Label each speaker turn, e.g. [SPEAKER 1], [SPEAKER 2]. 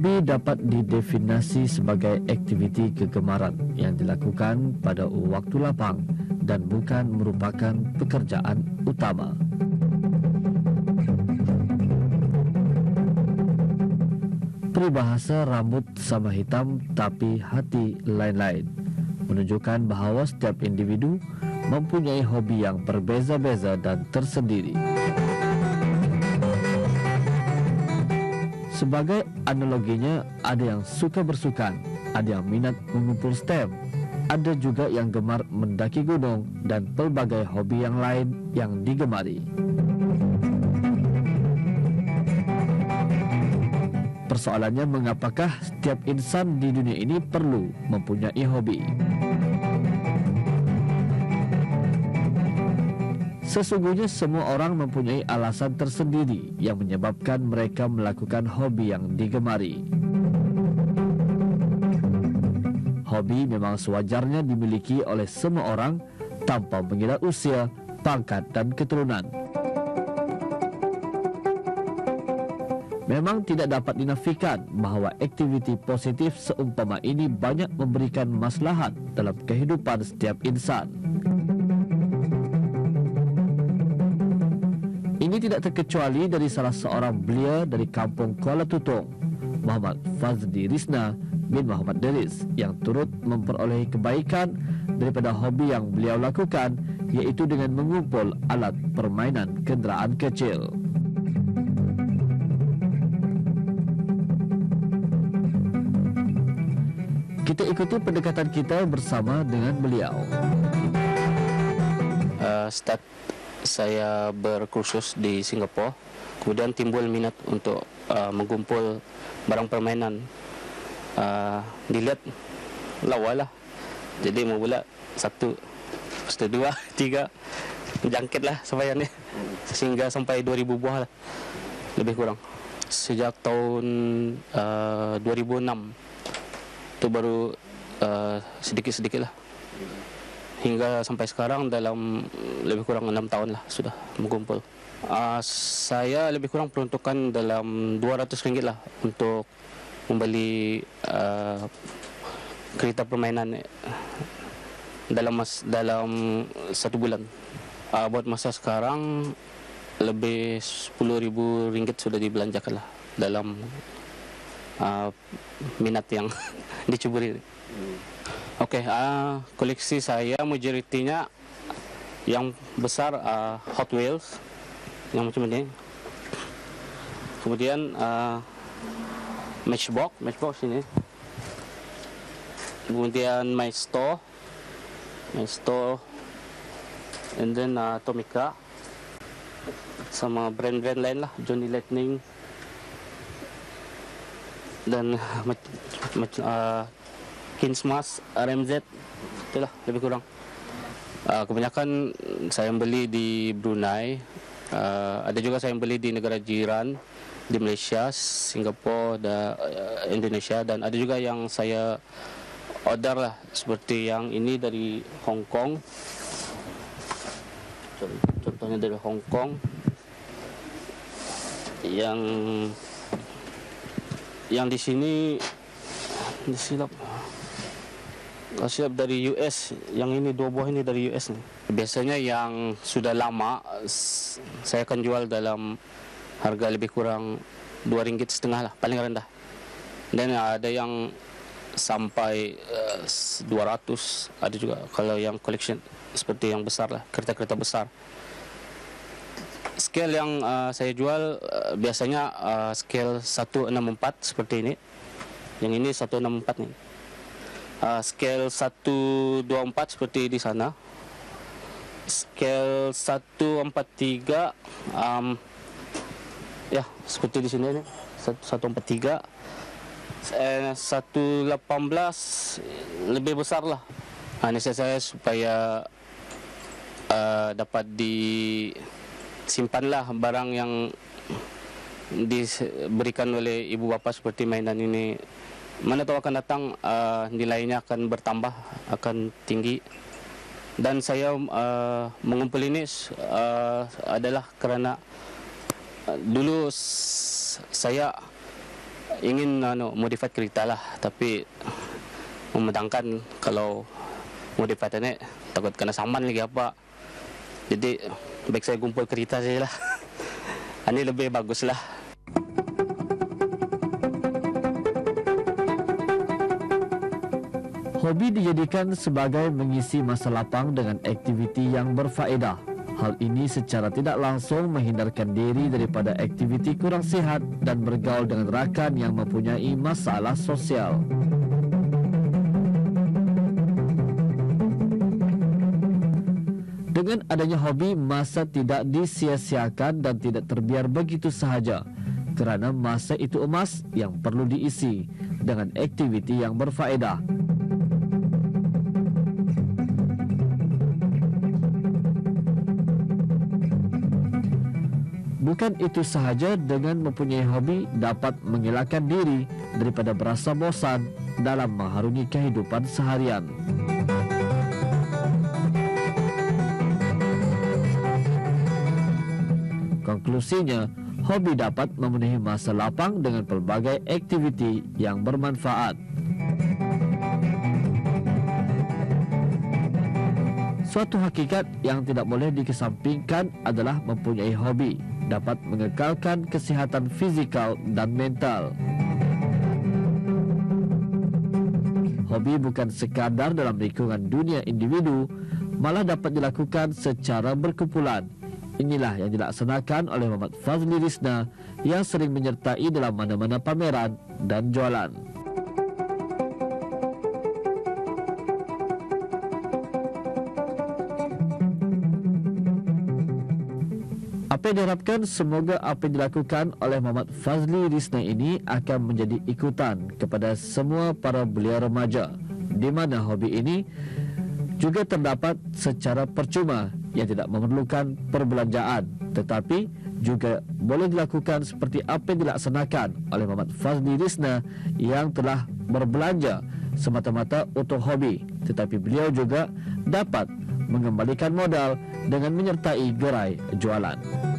[SPEAKER 1] Hobi dapat didefinisi sebagai aktiviti kegemaran yang dilakukan pada waktu lapang dan bukan merupakan pekerjaan utama. Peribahasa rambut sama hitam tapi hati lain-lain menunjukkan bahawa setiap individu mempunyai hobi yang berbeza-beza dan tersendiri. Sebagai analoginya, ada yang suka bersukan, ada yang minat mengumpul stem, ada juga yang gemar mendaki gunung dan pelbagai hobi yang lain yang digemari. Persoalannya, mengapakah setiap insan di dunia ini perlu mempunyai hobi? Sesungguhnya semua orang mempunyai alasan tersendiri yang menyebabkan mereka melakukan hobi yang digemari. Hobi memang sewajarnya dimiliki oleh semua orang tanpa mengira usia, pangkat dan keturunan. Memang tidak dapat dinafikan bahawa aktiviti positif seumpama ini banyak memberikan maslahat dalam kehidupan setiap insan. Ini tidak terkecuali dari salah seorang belia dari kampung Kuala Tutong, Muhammad Fazli Rizna bin Muhammad Deris, yang turut memperoleh kebaikan daripada hobi yang beliau lakukan, iaitu dengan mengumpul alat permainan kenderaan kecil. Kita ikuti pendekatan kita bersama dengan beliau.
[SPEAKER 2] Start saya berkursus di Singapura, kemudian timbul minat untuk mengumpul barang permainan. Dilihat lawa lah, jadi mula satu, lepas itu dua, tiga, jangkit lah sampai ni, sehingga sampai 2000 buah lah, lebih kurang. Sejak tahun 2006 itu baru sedikit-sedikit lah, hingga sampai sekarang dalam lebih kurang 6 tahun lah sudah mengumpul. Saya lebih kurang peruntukan dalam RM200 lah untuk membeli kereta permainan dalam satu bulan. Buat masa sekarang lebih RM10,000 sudah dibelanjakan lah dalam minat yang dicuburi. Okey, koleksi saya majoritinya yang besar Hot Wheels yang macam ini. Kemudian Matchbox ini. Kemudian Maestro, and then Tomica, sama brand-brand lain lah, Johnny Lightning, dan Kinsmas, RMZ, itulah lebih kurang. Kebanyakan saya beli di Brunei, ada juga saya beli di negara jiran, di Malaysia, Singapura, dan Indonesia, dan ada juga yang saya order lah, seperti yang ini dari Hong Kong. Contohnya dari Hong Kong, yang di sini disilap dari US, yang ini dua buah ini dari US nih. Biasanya yang sudah lama saya akan jual dalam harga lebih kurang RM2,5 lah, paling rendah. Dan ada yang sampai 200, ada juga kalau yang collection seperti yang besar lah, kereta-kereta besar. Scale yang saya jual biasanya scale 164 seperti ini. Yang ini 164 nih. Scale 124 seperti di sana. Scale 143 ya seperti di sini nih. 143. 118 lebih besar lah. Ini saya supaya dapat disimpanlah barang yang diberikan oleh ibu bapa seperti mainan ini. Mana tahu akan datang nilainya akan bertambah, akan tinggi. Dan saya mengumpul ini adalah kerana dulu saya ingin modify kereta lah, tapi memandangkan kalau modify ini takut kena saman lagi apa. Jadi baik saya kumpul kereta saja lah. Ini lebih bagus lah.
[SPEAKER 1] Hobi dijadikan sebagai mengisi masa lapang dengan aktiviti yang berfaedah. Hal ini secara tidak langsung menghindarkan diri daripada aktiviti kurang sihat dan bergaul dengan rakan yang mempunyai masalah sosial. Dengan adanya hobi, masa tidak disia-siakan dan tidak terbiar begitu sahaja, kerana masa itu emas yang perlu diisi dengan aktiviti yang berfaedah. Bukan itu sahaja, dengan mempunyai hobi dapat mengelakkan diri daripada berasa bosan dalam mengharungi kehidupan seharian. Konklusinya, hobi dapat memenuhi masa lapang dengan pelbagai aktiviti yang bermanfaat. Suatu hakikat yang tidak boleh dikesampingkan adalah mempunyai hobi dapat mengekalkan kesihatan fizikal dan mental. Hobi bukan sekadar dalam lingkungan dunia individu, malah dapat dilakukan secara berkumpulan. Inilah yang dilaksanakan oleh Muhammad Fazli Rizna yang sering menyertai dalam mana-mana pameran dan jualan. Apa yang diharapkan, semoga apa yang dilakukan oleh Muhammad Fazli Rizna ini akan menjadi ikutan kepada semua para belia remaja, di mana hobi ini juga terdapat secara percuma yang tidak memerlukan perbelanjaan, tetapi juga boleh dilakukan seperti apa yang dilaksanakan oleh Muhammad Fazli Rizna yang telah berbelanja semata-mata untuk hobi, tetapi beliau juga dapat mengembalikan modal dengan menyertai gerai jualan.